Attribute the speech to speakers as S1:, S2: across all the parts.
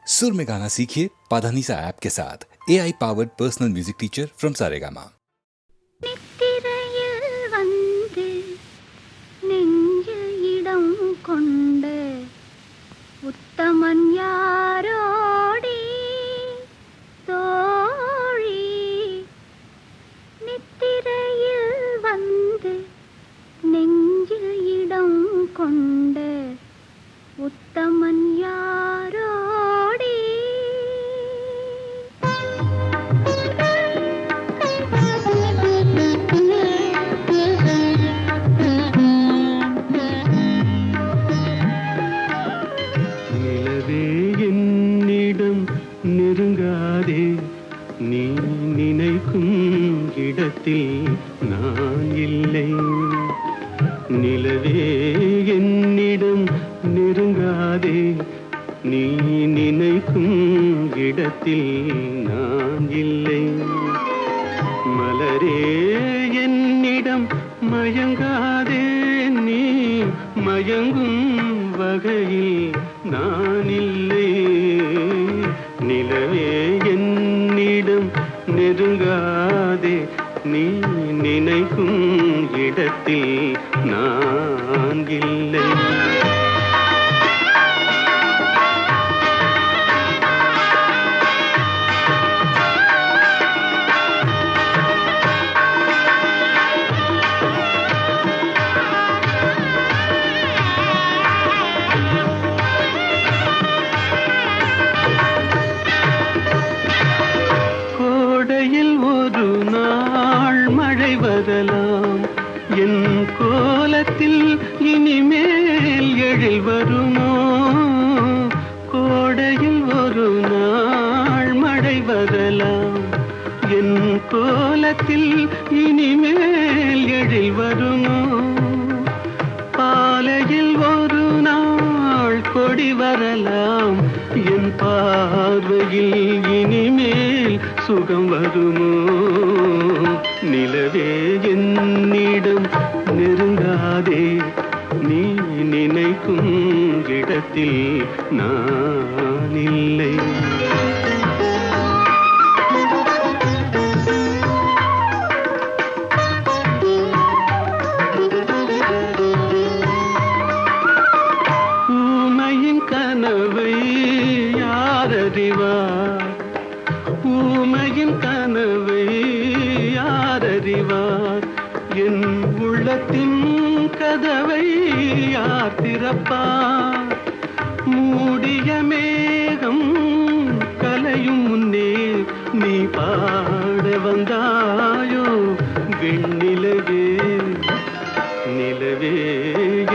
S1: सुर में गाना सीखिए पाधानीसा ऐप के साथ AI powered personal music teacher from Saregama.
S2: நித்திரையில் வந்து நெஞ்சில் இடம் கொண்ட உத்தமன் யாரோடி தோழி, நித்திரையில் வந்து நெஞ்சில் இடம் கொண்ட உத்தமன் யாரோடி.
S3: நெருங்காதே, நீ நினைக்கும் இடத்தில் நான் இல்லை. நிலவே என்னிடம் நெருங்காதே, நீ நினைக்கும் இடத்தில் நான் இல்லை. மலரே என்னிடம் மயங்காதே, நீ மயங்கும் வகையில் நான் இல்லை. நிலவே என்னிடம் நெருங்காதே, நீ நினைக்கும் இடத்தில் நான் இல்லை. ஒரு நாள் மழை வரலாம், என் கோலத்தில் இனிமேல் எழில் வருமோ? கோடையில் ஒரு நாள் மழை வரலாம், என் கோலத்தில் இனிமேல் எழில் வருமோ? பாலையில் ஒரு நாள் கொடி வரலாம், என் பார்வையில் இனிமேல் சுகம் வருமோ? நிலவே என்னிடம் நெருங்காதே, நீ நினைக்கும் இடத்தில் நான் இல்லை. ஊமையின் கனவை யாரறிவார், ஊமையின் கனவை யாரறிவார்? என் உள்ளத்தின் கதவை யார் திறப்பார்? மூடிய மேகம் கலையும் முன்னே நீ பாட வந்தாயோ வெண்ணிலவே? நிலவே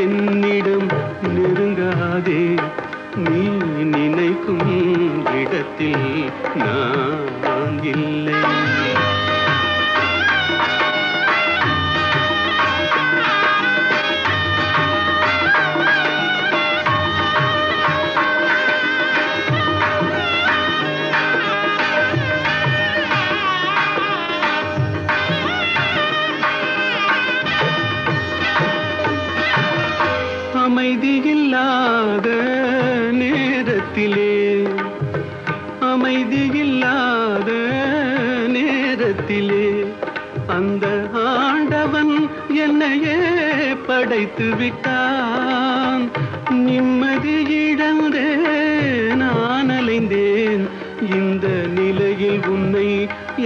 S3: என்னிடம் நெருங்காதே, நீ நினைக்கும் இடத்தில் நான் இல்லை. அமைதியில்லாத நேரத்திலே, அமைதியில்லாத நேரத்திலே அந்த ஆண்டவன் என்னையே படைத்து விட்டான். நிம்மதி இழந்தே நான் அலைந்தேன், இந்த நிலையில் உன்னை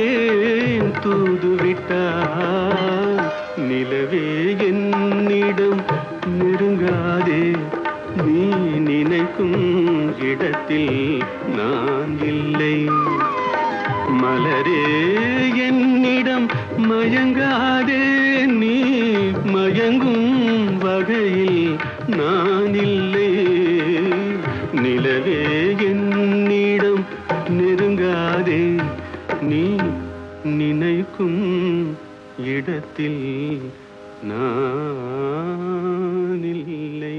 S3: ஏன் தூது விட்டான்? நிலவே என்னிடம் நெருங்காதே, நீ நினைக்கும் இடத்தில் நான் இல்லை. மலரே என்னிடம் மயங்காதே, நீ மயங்கும் வகையில் நான் இல்லை. நிலவே என்னிடம் நெருங்காதே, நீ நினைக்கும் இடத்தில் நான் இல்லை.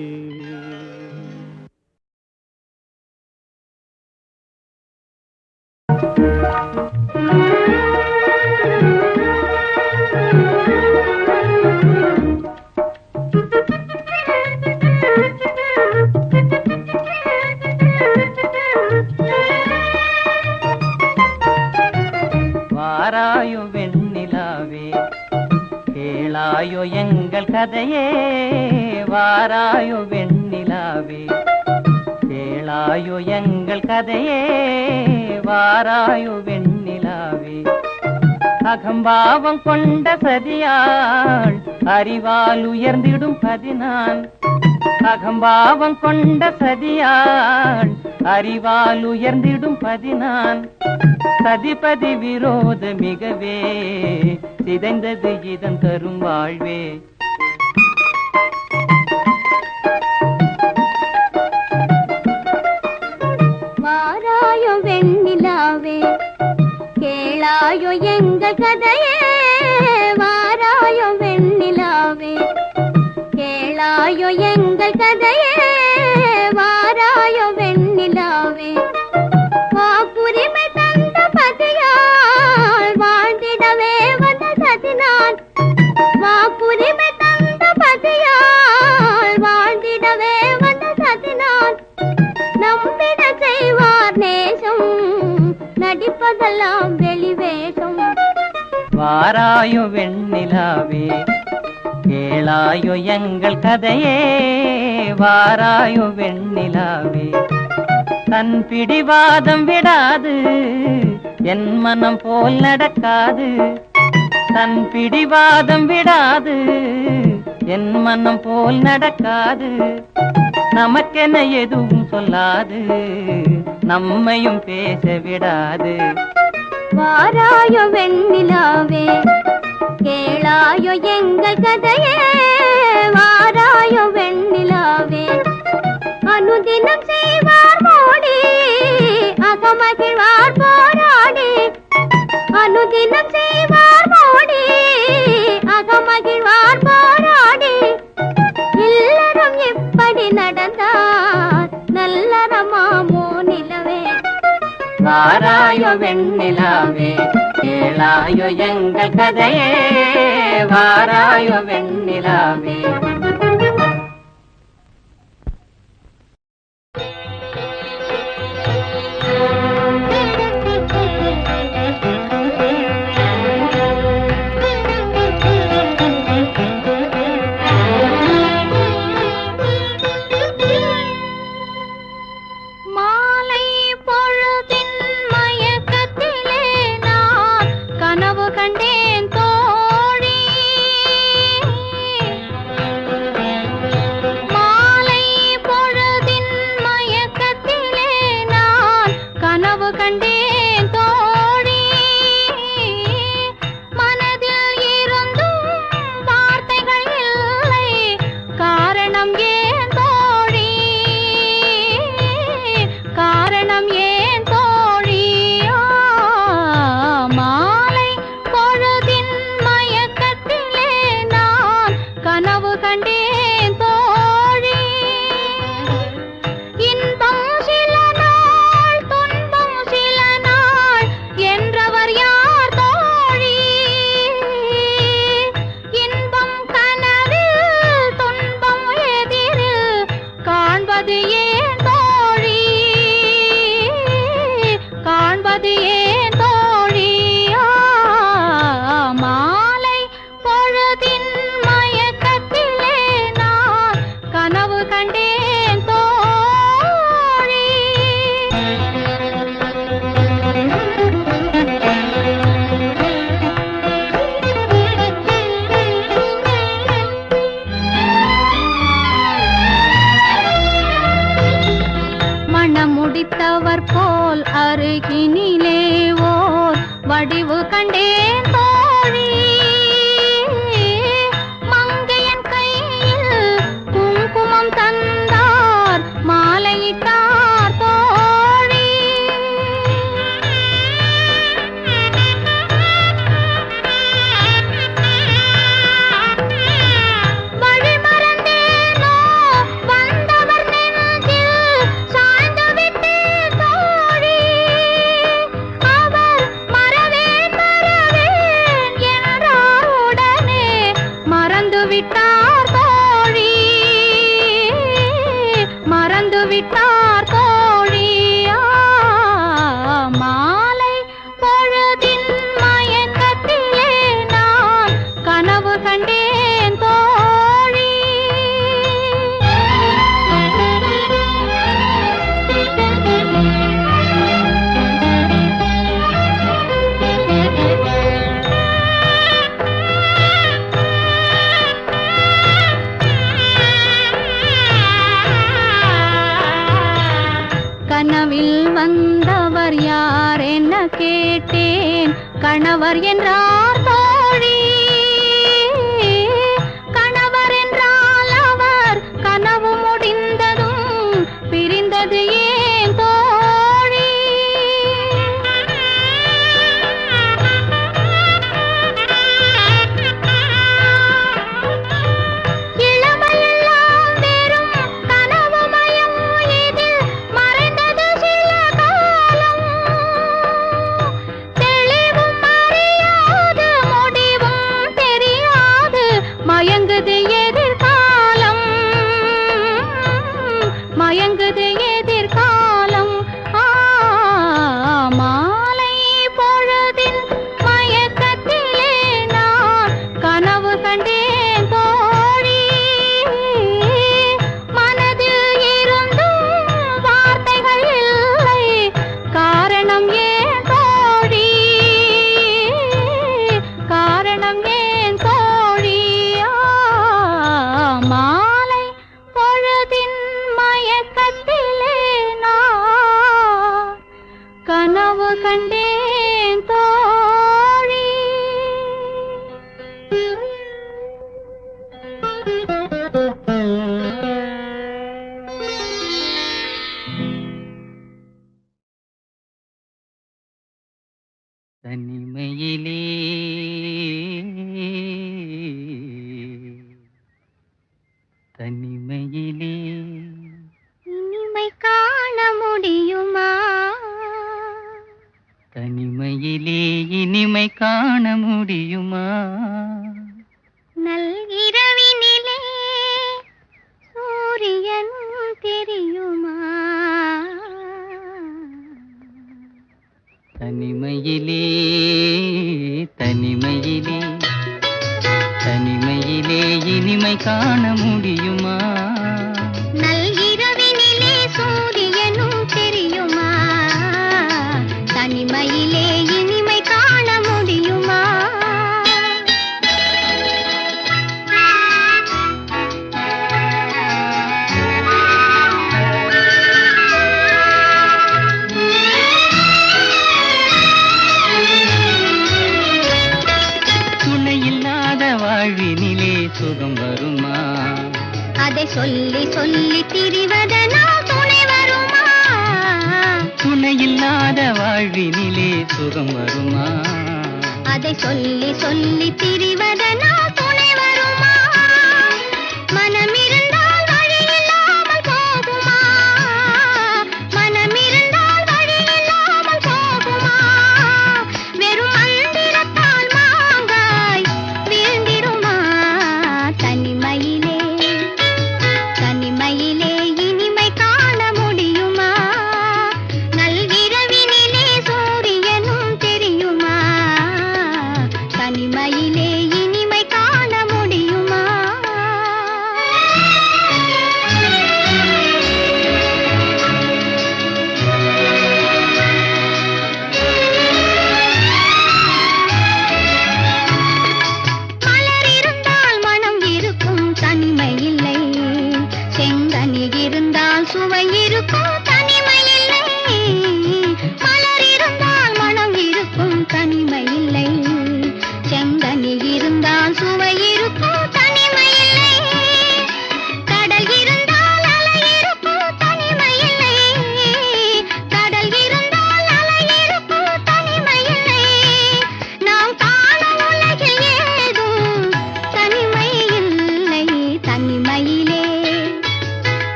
S4: கேளாயோ எங்கள் கதையே வாராயோ வெண்ணிலாவே, கேளாயோ எங்கள் கதையே வாராயோ வெண்ணிலாவே. அகம்பாவம் கொண்ட சதியாள் அறிவால் உயர்ந்திடும் பதினான், அகம்பாவம் கொண்ட சதியாள் அறிவால் உயர்ந்திடும் பதினான். சதிபதி விரோத மிகவே சிதைந்தது இதன் தரும் வாழ்வே.
S2: வாராயோ வெண்ணிலாவே, கேளாயோ எங்கள் கதையே வாராயோ வெண்ணிலாவே, கேளாயோ எங்கள் கதையே வாராயோ வெண்ணிலாவே. வாக்குரிமை தந்த பதியால் வாழ்ந்திடவே வந்த சதினான், வாக்குரிமை தந்த பதியால் வாழ்ந்திடவே வந்த சதினான். நம்பிட செய்வார் நேசம், நடிப்பதெல்லாம் வெளிவேஷம்.
S4: வாராயோ வெண்ணிலாவே, கேளாயோ எங்கள் கதையே வாராயோ வெண்ணிலாவே. தன் பிடிவாதம் விடாது என் மனம் போல் நடக்காது, தன் பிடிவாதம் விடாது என் மனம் போல் நடக்காது. நமக்கென எதுவும் சொல்லாது நம்மையும் பேச விடாது.
S2: வாராயோ வெண்ணிலாவே, கேளாயோ எங்கள் கதையே வாராயோ வெண்ணிலாவே. அனுதினம் செய்வார் மோடி அகமகிழ்வார் போராடி, அனுதினம் செய்வார் மோடி அகமகிழ்வார் போராடி. இல்லறம் இப்படி நடந்தார் நல்லறமாமோ நிலவே.
S4: வாராயோ வெண்ணிலாவே, கேளாயோ எங்கள் கதையே வாராயோ வெண்ணிலாவே.
S2: முடித்தவர் போல் அருகினிலே ஓர் வடிவு கண்டேன் தோழி. மங்கையன் கையில் குங்குமம் தந்தார் மாலையிட்டார் தோழி. வழிமறந்தேனோ வந்தவர் நெஞ்சில் சாய்ந்து விட்டேன் தோழி. அவர் மறவேன் மறவேன் கனவில் வந்தவர் யார் என்ன கேட்டேன், கணவர் என்றார் தோழி. கணவர் என்றால் அவர் கனவு முடிந்ததும் பிரிந்தது ஏன் தோழி? இளமையெல்லாம் வெறும் கனவுமயம், இதில் மறைந்தது சில காலம். தெளிவும் அறியாது, முடிவும் தெரியாது, மயங்குது எதிர்காலம், மயங்குது எதிர்காலம். மாலை பொழுதின் மயக்கத்திலே நான் கனவு கண்டேன் தோழி. மனதில் இருந்தும் வார்த்தைகள் இல்லை, காரணம் ஏன் தோழி? காரணம் ஏன் தோழி? மாலை பொழுதின் மயக்கத்திலே நான் கனவு கண்டேன் தோழி.
S4: தனிமையிலே தனிமையிலே
S2: இனிமை காண முடியுமா?
S4: தனிமையிலே இனிமை காண முடியுமா?
S2: நல்கிரவினிலே சூரியன் தெரியுமா?
S4: தனிமையிலே தனிமையிலே தனிமையிலே இனிமை காண முடியுமா?
S2: நல்கிரவினிலே சூரியனும் தெரியுமா? தனிமையிலே இனிமை காண முடியுமா?
S4: துணையில்லாத வாழ்வினிலே சுகம் வருமா?
S2: அதை சொல்லி சொல்லி திரிவதனால் துணை வருமா?
S4: துணையில்லாத வாழ்வினிலே சுகம் வருமா?
S2: அதை சொல்லி சொல்லி திரிவதனால் துணை வருமா? மனமிருந்தால் வழி இல்லாமல் போகுமா? மனமிருந்தால் வழி இல்லாமல் போகுமா? வெறும் மந்திரத்தால் மாங்காய் வீழ்ந்திடுமா? தனிமையிலே தனிமையிலே இனிமை காண முடியுமா? நல்கிரவினிலே சூரியனும் தெரியுமா? தனிமையிலே இனிமை காண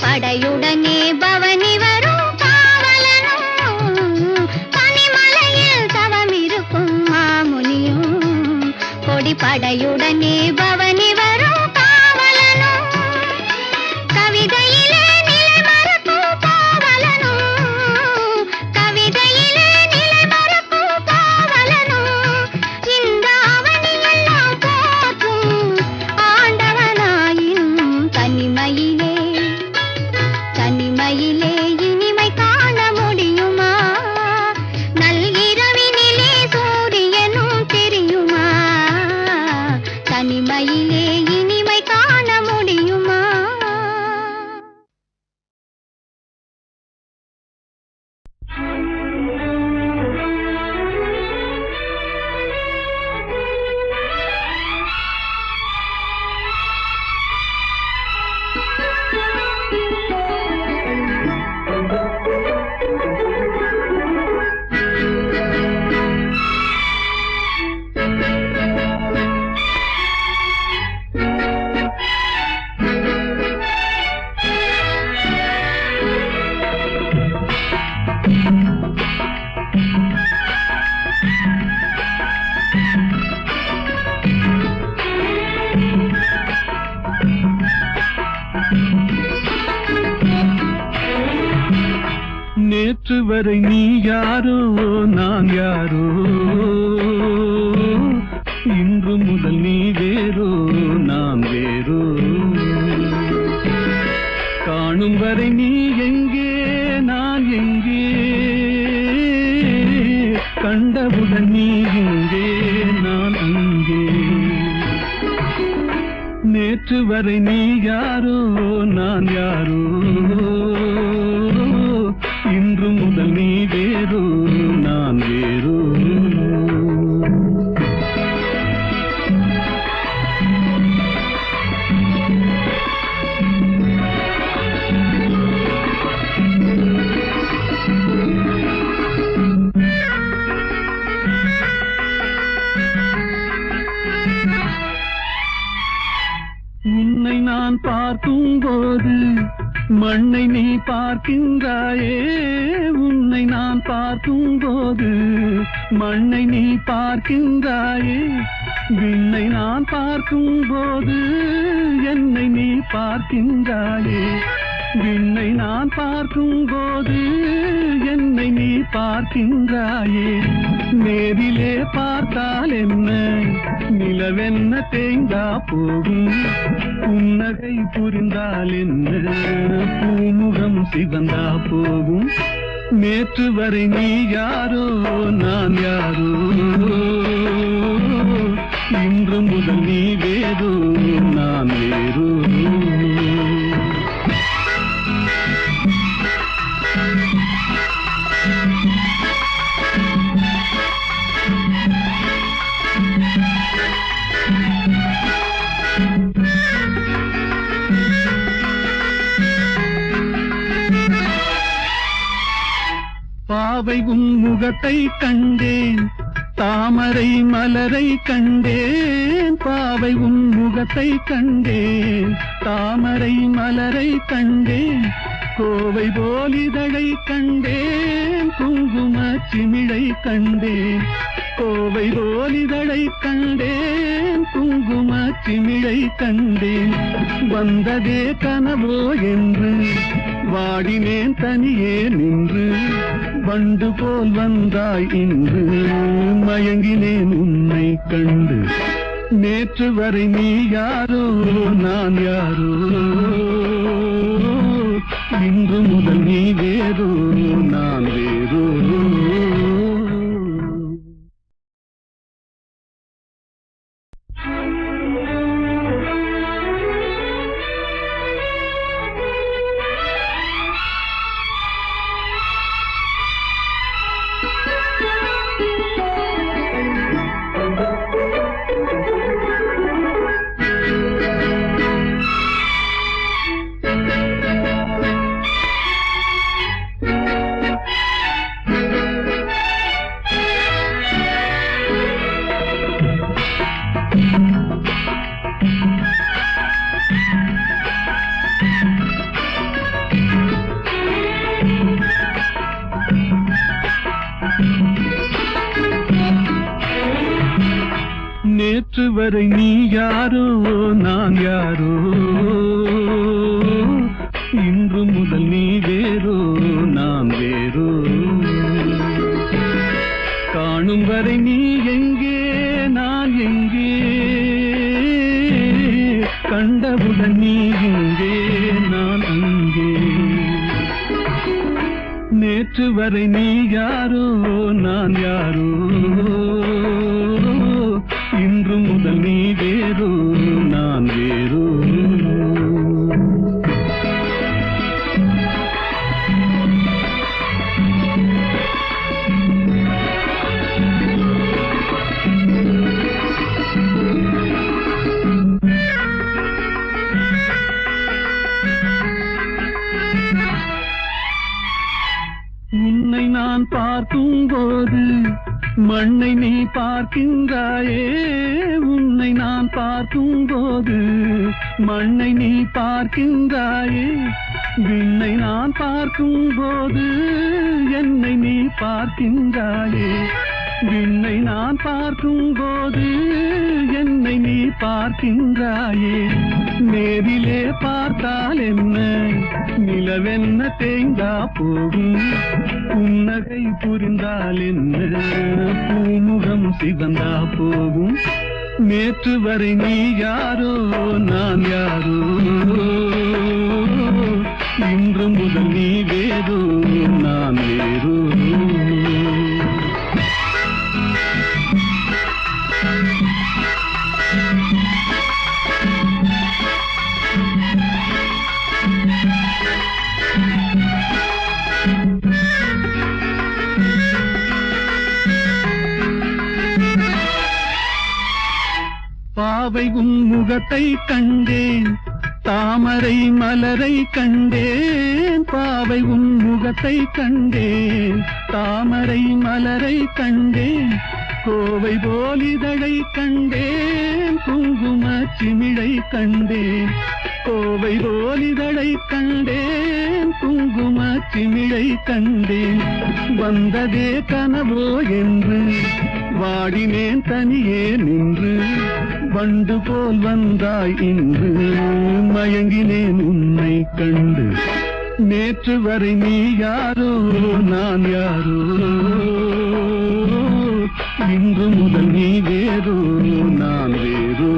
S2: படையுடனே பவனி வரும் காவலனும் பனிமலையில் தவம் இருக்கும் மாமுனியும் கொடி படையுடனே பவனி வரும் காவலனும் கவிதையிலே நிலை மறக்கும் பாவலனும் கவிதையிலே நிலை மறக்கும் பாவலனும் இந்த அவனியெல்லாம் போற்றும் ஆண்டவனாயினும் தனிமையிலே தனிமையிலே இனிமை காண முடியுமா நல்கிரவினிலே சூரியனும் தெரியுமா தனிமையிலே இனிமை காண முடியுமா
S3: நேற்று வரை நீ யாரோ நான் யாரோ இன்று முதல் நீ வேறோ நான் வேறோ காணும் வரை நீ எங்கே நான் எங்கே கண்டவுடன் நீ இங்கே நான் அங்கே நேற்று வரை நீ யாரோ நான் யாரோ இன்று முதல் நீ வேறோ நான் வேறோ உன்னை நான் பார்க்கும் போது மண்ணை நீ பார்க்கின்றாயே உன்னை நான் பார்க்கும் போது மண்ணை நீ பார்க்கின்றாயே விண்ணை நான் பார்க்கும் போது என்னை நீ பார்க்கின்றாயே விண்ணை நான் பார்க்கும் போது என்னை நீ பார்க்கின்றாயே நேரிலே பார்த்தால் என்ன நிலவென்ன தேங்கா போகும் புன்னகை புரிந்தால் என்ன பூமுகம் சிவந்தா போகும் நேற்று வரை நீ யாரோ நான் யாரோ இன்று முதல் நீ வேறோ நான் வேறோ பாவை உன் முகத்தை கண்டேன் தாமரை மலரை கண்டேன் பாவை உன் முகத்தை கண்டேன் தாமரை மலரை கண்டேன் கோவை போல் இதழை கண்டேன் குங்கும சிமிழை கண்டேன் கோவை போல் இதழை கண்டேன் குங்கும சிமிழை கண்டேன் வந்ததே கனவோ என்று வாடினேன் தனியே நின்று வண்டு போல் வந்தாய் இன்று மயங்கினேன் உன்னை கண்டு நேற்று வரை நீ யாரோ நான் யாரோ இன்று முதல் நீ வேறோ நான் வேறோ வரை நீ யாரோ நான் யாரோ, இன்று முதல் நீ வேறோ நான் வேறோ, காணும் வரை நீ எங்கே நான் எங்கே, கண்டவுடன் நீ இங்கே நான் அங்கே, நேற்று வரை நீ யாரோ நான் யாரோ, இன்று முதல் நீ வேறோ நான் வேறோ. உன்னை நான் பார்க்கும் போது மண்ணை நீ பார்க்கின்றாயே, உன்னை நான் பார்க்கும் போது மண்ணை நீ பார்க்கின்றாயே, விண்ணை நான் பார்க்கும் போது என்னை நீ பார்க்கின்றாயே, விண்ணை நான் பார்க்கும் போது என்னை நீ பார்க்கின்றாயே, நேரிலே பார்த்தால் என்ன நிலவென்ன தேய்ந்தா போகும், புன்னகை புரிந்தால் என்ன பூமுகம் சிவந்தா போகும், நேற்று வரை நீ யாரோ நான் யாரோ, இன்று முதல் நீ வேறோ நான் வேறோ. பாவை உன் முகத்தை கண்டேன், தாமரை மலரை கண்டேன், பாவை உன் முகத்தை கண்டேன், தாமரை மலரை கண்டேன், கோவை போலிதழை கண்டேன், குங்கும சிமிழை கண்டேன், கோவை போலிதழை கண்டேன், குங்கும சிமிழை கண்டேன், வந்ததே கனவோ என்று வாடினேன் தனியே நின்று, வண்டு போல் வந்தாய் இன்று மயங்கினேன் உன்னை கண்டு, நேற்று வரை நீ யாரோ நான் யாரோ, இன்று முதல் நீ வேறோ நான் வேறோ.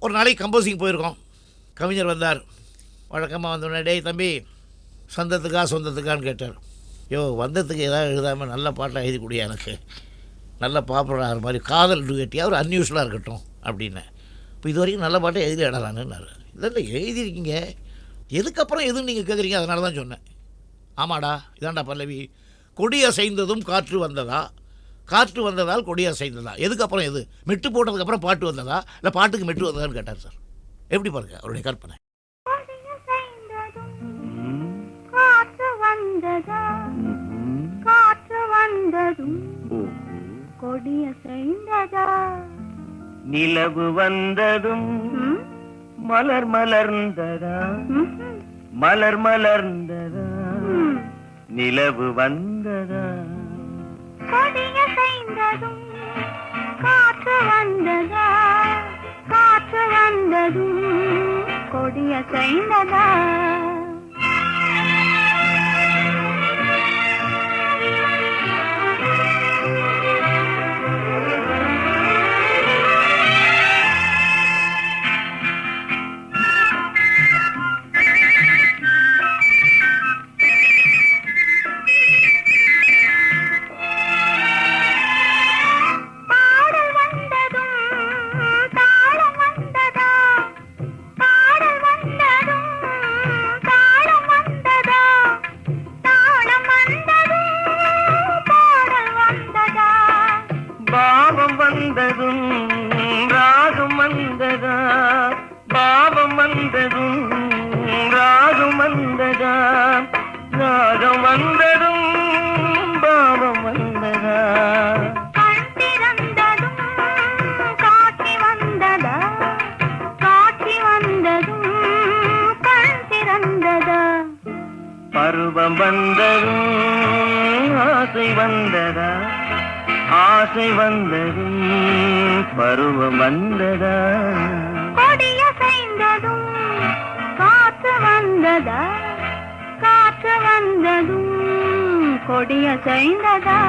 S5: ஒரு நாளைக்கு கம்போசிங் போயிருக்கோம். கவிஞர் வந்தார். வழக்கமாக வந்தோடனே, டேய் தம்பி சொந்தத்துக்கா சொந்தத்துக்கான்னு கேட்டார். யோ வந்ததுக்கு ஏதாவது எழுதாமல் நல்ல பாட்டாக எழுதி கொடுயா, எனக்கு நல்ல பாப்புலர் ஆகிற மாதிரி காதல் டுகட்டியாக ஒரு அன்யூஸ்வலாக இருக்கட்டும் அப்படின்னு. இப்போ இது வரைக்கும் நல்ல பாட்டை எழுதி இடலான்னு. இல்லை எழுதியிருக்கீங்க, எதுக்கப்புறம் எதுவும் நீங்கள் கேட்குறீங்க, அதனால தான் சொன்னேன். ஆமாடா இதாண்டா பல்லவி, கொடி அசைந்ததும் காற்று வந்ததா, காற்று வந்ததால் கொடி அசைந்ததா, எதுக்கப்புறம் எது, மெட்டு போட்டதுக்கப்புறம் பாட்டு வந்ததா இல்லை பாட்டுக்கு மெட்டு வந்ததான்னு கேட்டார் சார். எப்படி பாருங்க அவருடைய கற்பனை.
S2: காற்று வந்ததும் கொடிய செய்ததா,
S6: நிலவு வந்ததும் மலர் மலர்ந்ததா, மலர் மலர்ந்ததா, நிலவு வந்ததா,
S2: கொடிய செய்ததும் காற்று வந்ததா, காற்று வந்ததும் கொடிய செய்ததா.
S6: பருவம் வந்ததும் ஆசை வந்ததா ஆசை வந்ததும் பருவம் வந்ததா
S2: கொடியசைந்ததும் காற்று வந்ததா காற்று வந்ததும் கொடியசைந்ததா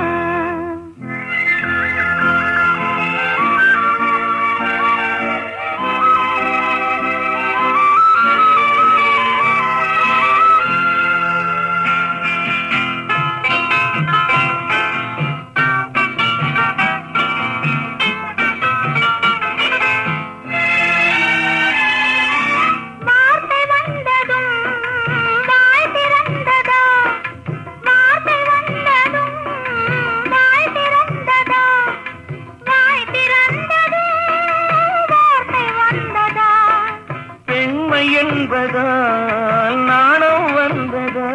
S6: என்பதால் நாணம் வந்ததா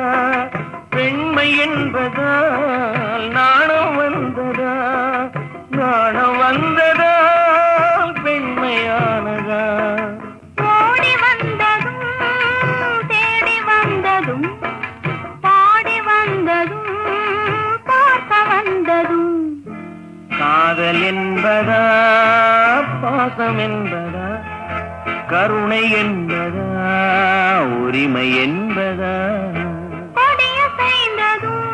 S6: பெண்மை என்பதால் நாணம் வந்ததா நாணம் வந்ததா பெண்மையானதா
S2: ஓடி வந்ததும் தேடி வந்ததும் பாடி வந்ததும் பார்க்க வந்ததும்
S6: காதல் என்பதா பாசம் என்பதா கருணை என்பதா உரிமை என்பதா
S2: கொடியசைந்ததும்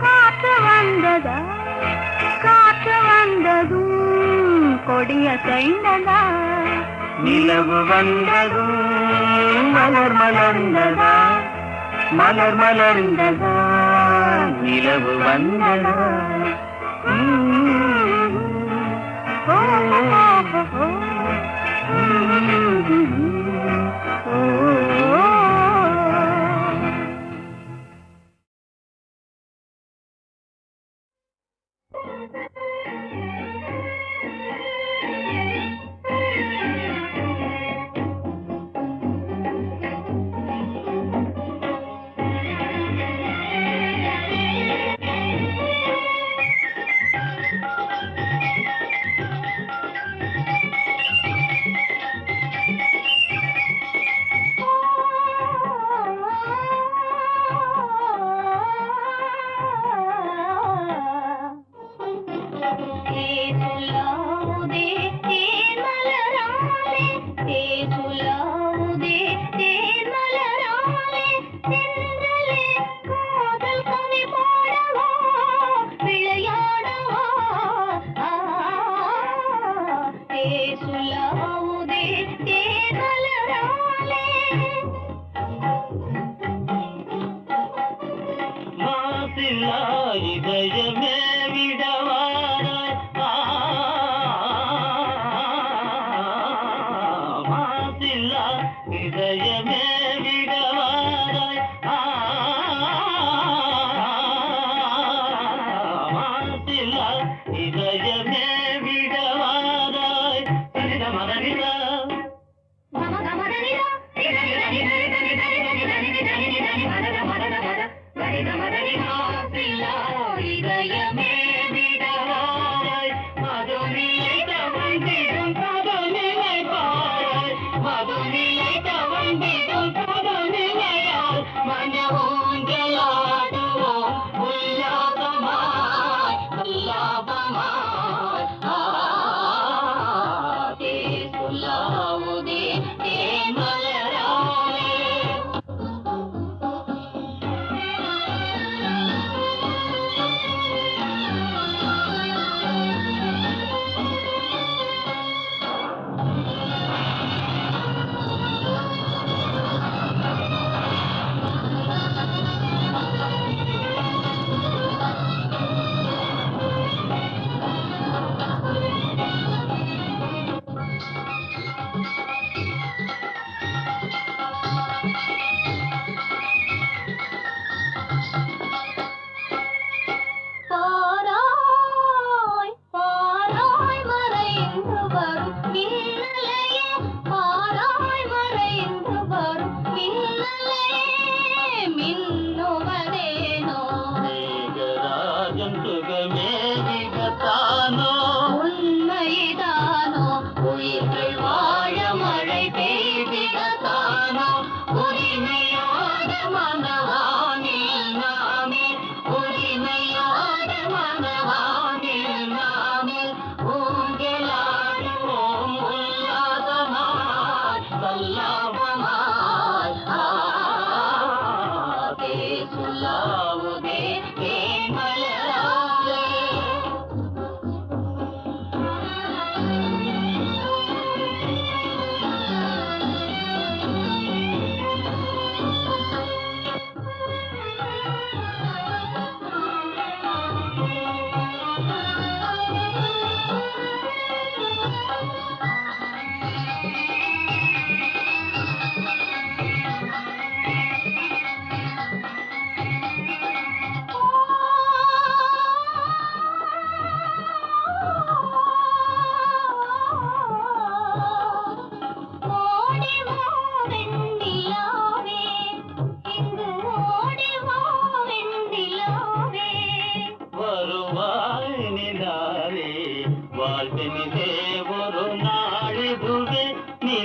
S2: காற்று வந்ததா காற்று வந்ததும் கொடியசைந்ததா
S6: நிலவு வந்ததும் மலர் மலர்ந்ததா மலர் மலர்ந்ததா நிலவு வந்ததா
S2: ஓ ஓ ஓ
S6: இதயமே விடவாராய் மாசில்லா இதயமே விடவாராய் மாசில்லா இதயமே விடவாராய் மதனிதா
S2: மதுநிலை தவழ்ந்திடும் கதனிலை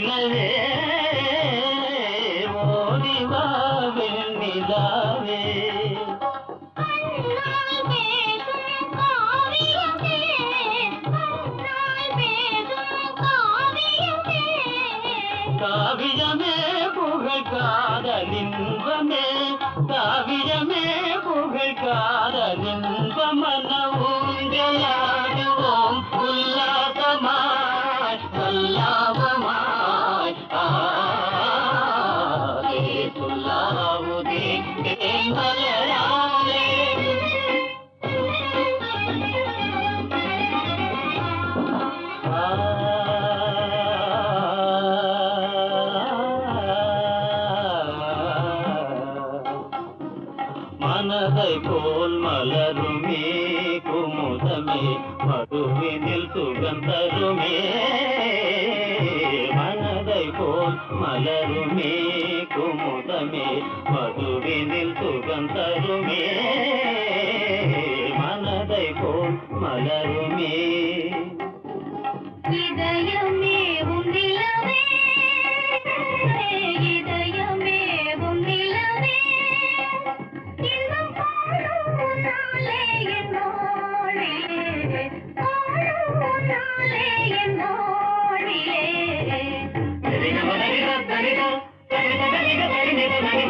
S6: நிலவே ஓடிவா வெண்ணிலாவே காவியமே புகழ் காதலின்பமே காவியமே புகழ் காதலின்பமன ஊஞ்சலாடுவோம் உல்லாசமாய் சல்லாபமாய் ஆதே துல்லாவுதே தேமலராலே மனதை போல் மலருமே குமுதமே மதுவினில் சுகந்தருமே மனதை போல் மலருமே குமுதமே மதுவினில் சுகந்தருமே மனதை போல் மலருமே
S2: இதயமே உன்னிலவே இதயமே உன்னிலவே இன்னும் காணும் நாளே என்னோடிலே காணும் நாளே என்னோடிலே
S6: தனித தனித தனித தனித தனித தனித